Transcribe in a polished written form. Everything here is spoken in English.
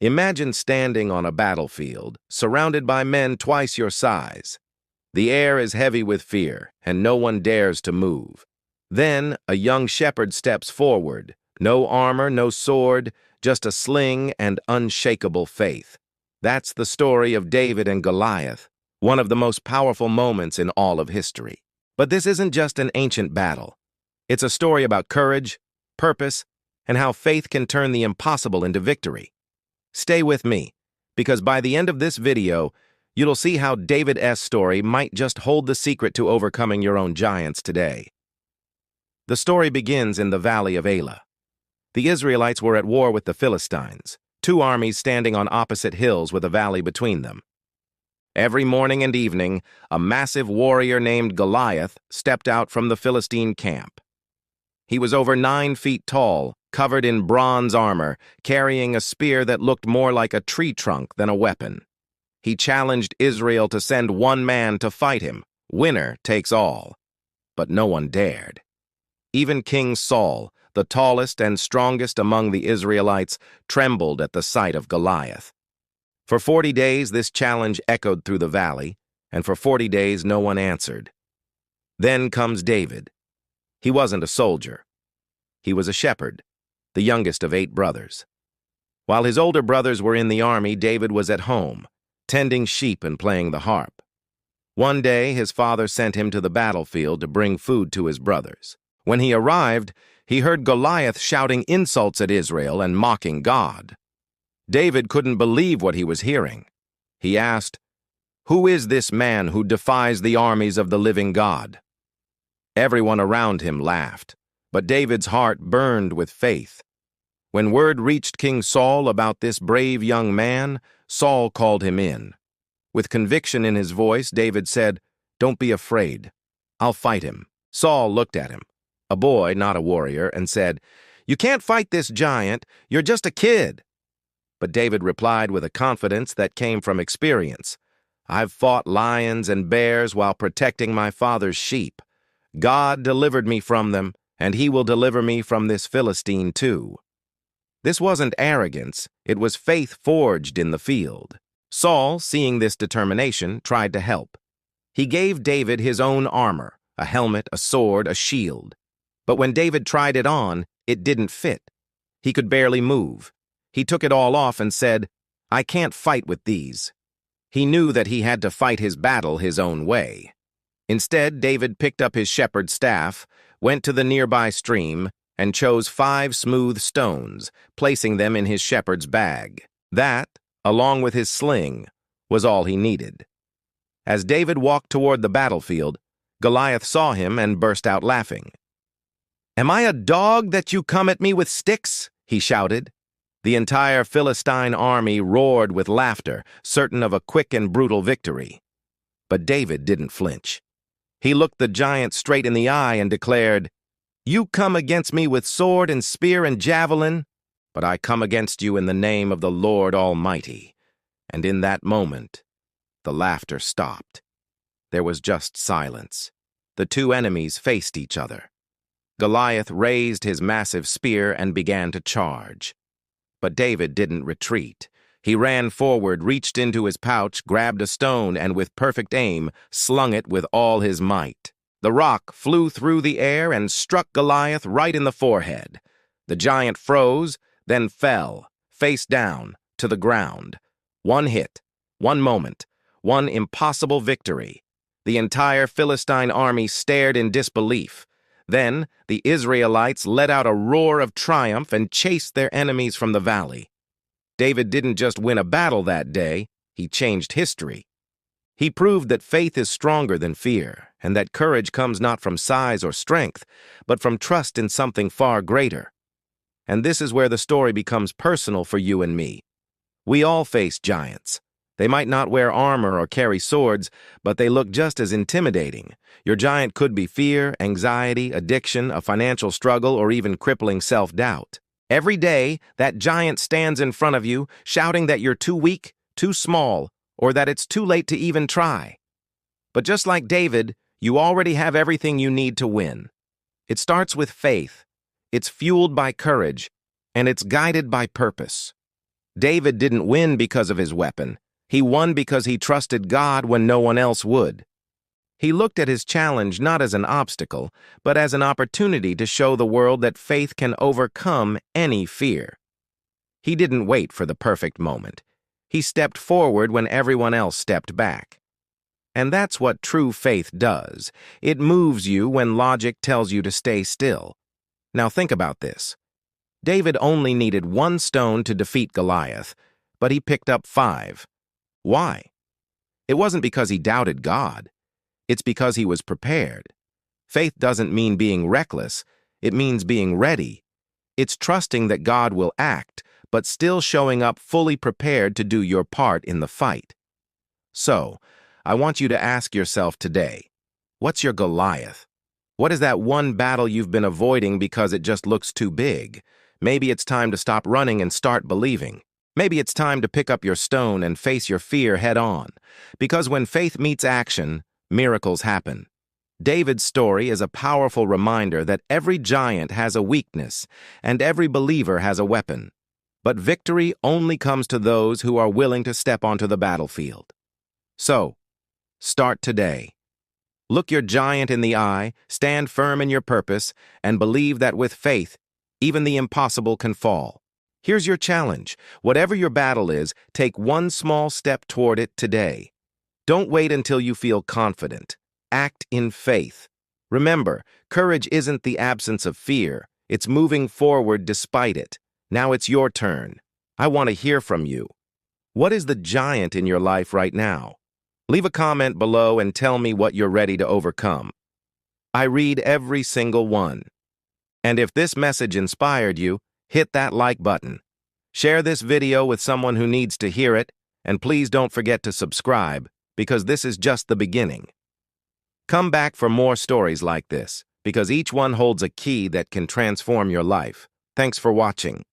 Imagine standing on a battlefield, surrounded by men twice your size. The air is heavy with fear, and no one dares to move. Then, a young shepherd steps forward. No armor, no sword, just a sling and unshakable faith. That's the story of David and Goliath, one of the most powerful moments in all of history. But this isn't just an ancient battle. It's a story about courage, purpose, and how faith can turn the impossible into victory. Stay with me, because by the end of this video, you'll see how David's story might just hold the secret to overcoming your own giants today. The story begins in the valley of Elah. The Israelites were at war with the Philistines, two armies standing on opposite hills with a valley between them. Every morning and evening, a massive warrior named Goliath stepped out from the Philistine camp. He was over 9 feet tall, covered in bronze armor, carrying a spear that looked more like a tree trunk than a weapon. He challenged Israel to send one man to fight him. Winner takes all. But no one dared. Even King Saul, the tallest and strongest among the Israelites, trembled at the sight of Goliath. For 40 days, this challenge echoed through the valley, and for 40 days, no one answered. Then comes David. He wasn't a soldier. He was a shepherd, the youngest of 8 brothers. While his older brothers were in the army, David was at home, tending sheep and playing the harp. One day, his father sent him to the battlefield to bring food to his brothers. When he arrived, he heard Goliath shouting insults at Israel and mocking God. David couldn't believe what he was hearing. He asked, "Who is this man who defies the armies of the living God?" Everyone around him laughed, but David's heart burned with faith. When word reached King Saul about this brave young man, Saul called him in. With conviction in his voice, David said, "Don't be afraid. I'll fight him." Saul looked at him, a boy, not a warrior, and said, "You can't fight this giant. You're just a kid." But David replied with a confidence that came from experience. "I've fought lions and bears while protecting my father's sheep. God delivered me from them, and he will deliver me from this Philistine too." This wasn't arrogance, it was faith forged in the field. Saul, seeing this determination, tried to help. He gave David his own armor, a helmet, a sword, a shield. But when David tried it on, it didn't fit. He could barely move. He took it all off and said, "I can't fight with these." He knew that he had to fight his battle his own way. Instead, David picked up his shepherd's staff, went to the nearby stream, and chose 5 smooth stones, placing them in his shepherd's bag. That, along with his sling, was all he needed. As David walked toward the battlefield, Goliath saw him and burst out laughing. "Am I a dog that you come at me with sticks?" he shouted. The entire Philistine army roared with laughter, certain of a quick and brutal victory. But David didn't flinch. He looked the giant straight in the eye and declared, "You come against me with sword and spear and javelin, but I come against you in the name of the Lord Almighty." And in that moment, the laughter stopped. There was just silence. The two enemies faced each other. Goliath raised his massive spear and began to charge. But David didn't retreat. He ran forward, reached into his pouch, grabbed a stone, and with perfect aim, slung it with all his might. The rock flew through the air and struck Goliath right in the forehead. The giant froze, then fell, face down, to the ground. One hit, one moment, one impossible victory. The entire Philistine army stared in disbelief. Then, the Israelites let out a roar of triumph and chased their enemies from the valley. David didn't just win a battle that day, he changed history. He proved that faith is stronger than fear, and that courage comes not from size or strength, but from trust in something far greater. And this is where the story becomes personal for you and me. We all face giants. They might not wear armor or carry swords, but they look just as intimidating. Your giant could be fear, anxiety, addiction, a financial struggle, or even crippling self-doubt. Every day, that giant stands in front of you, shouting that you're too weak, too small, or that it's too late to even try. But just like David, you already have everything you need to win. It starts with faith, it's fueled by courage, and it's guided by purpose. David didn't win because of his weapon. He won because he trusted God when no one else would. He looked at his challenge not as an obstacle, but as an opportunity to show the world that faith can overcome any fear. He didn't wait for the perfect moment. He stepped forward when everyone else stepped back. And that's what true faith does. It moves you when logic tells you to stay still. Now think about this. David only needed one stone to defeat Goliath, but he picked up 5. Why? It wasn't because he doubted God. It's because he was prepared. Faith doesn't mean being reckless. It means being ready. It's trusting that God will act, but still showing up fully prepared to do your part in the fight. So, I want you to ask yourself today, what's your Goliath? What is that one battle you've been avoiding because it just looks too big? Maybe it's time to stop running and start believing. Maybe it's time to pick up your stone and face your fear head on. Because when faith meets action, miracles happen. David's story is a powerful reminder that every giant has a weakness and every believer has a weapon. But victory only comes to those who are willing to step onto the battlefield. So, start today. Look your giant in the eye, stand firm in your purpose, and believe that with faith, even the impossible can fall. Here's your challenge. Whatever your battle is, take one small step toward it today. Don't wait until you feel confident. Act in faith. Remember, courage isn't the absence of fear. It's moving forward despite it. Now it's your turn. I want to hear from you. What is the giant in your life right now? Leave a comment below and tell me what you're ready to overcome. I read every single one. And if this message inspired you, hit that like button. Share this video with someone who needs to hear it, and please don't forget to subscribe, because this is just the beginning. Come back for more stories like this, because each one holds a key that can transform your life. Thanks for watching.